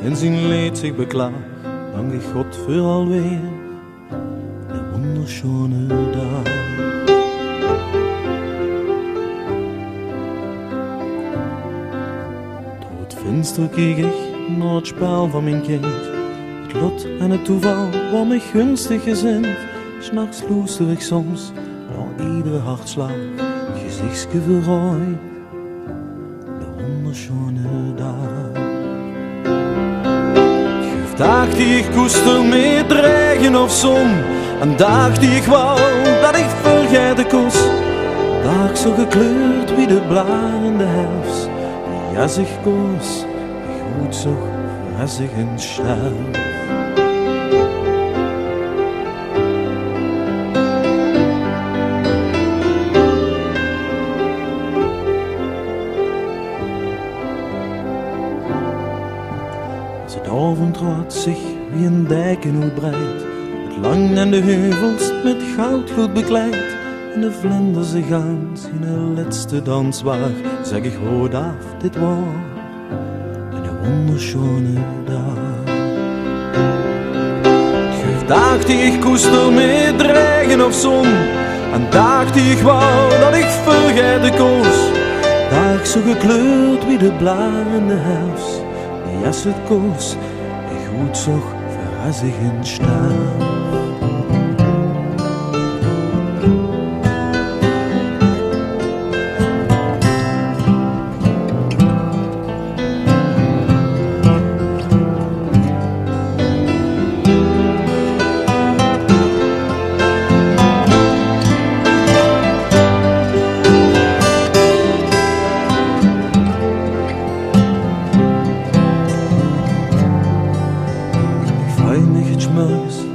in zijn leed zich beklaagt, dank ik God voor alweer de wunderschöne dag. Door het venster keek ik naar het spel van mijn kind. Het lot en het toeval was me gunstig gezind. 'S Nachts loester ik soms naar iedere hartslag, gezichtsje verrooid, de wunderschöne dag. Dag die ik koester met regen of zon, een dag die ik wou dat ik vergeten kost. Dag zo gekleurd wie de blaren in de herfst, die jas ik koos, die goed zag als ik een sterf. Het avondraad zich wie een dijken uitbreidt, het lang en de heuvels met goudgloed bekleid. En de vlinders zich aan zijn laatste dans waar, zeg ik hoor af, dit was een wunderschöne dag. Geef dag die ik koester met regen of zon, een dag die ik wou dat ik vergeten koos. Dag zo gekleurd wie de blaren in de herfst, die als het koos, ik goed zag voor als ik een sterf.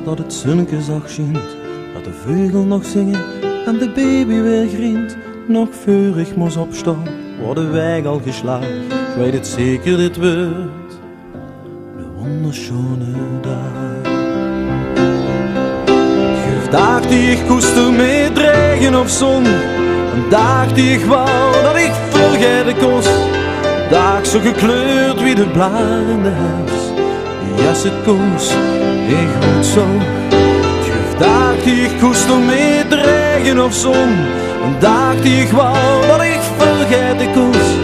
Dat het zonneke zag schijnt, dat de vogel nog zingen en de baby weer grient. Nog voor ik moest opstaan, worden wij al geslaagd. Ik weet het zeker, dit wordt de wunderschöne dag. Geef dag die ik koester met regen of zon, een dag die ik wou dat ik vergeten kost. Dag zo gekleurd wie de blaren in de herfst, die als het koos, ik goed zo. Geef dag die ik koester met regen of zon, een dag die ik wou dat ik vergeten koos.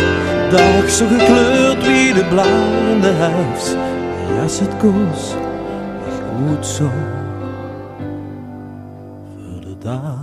Dag zo gekleurd wie de blaren in de herfst, die als het koos, ik goed zo voor de dag.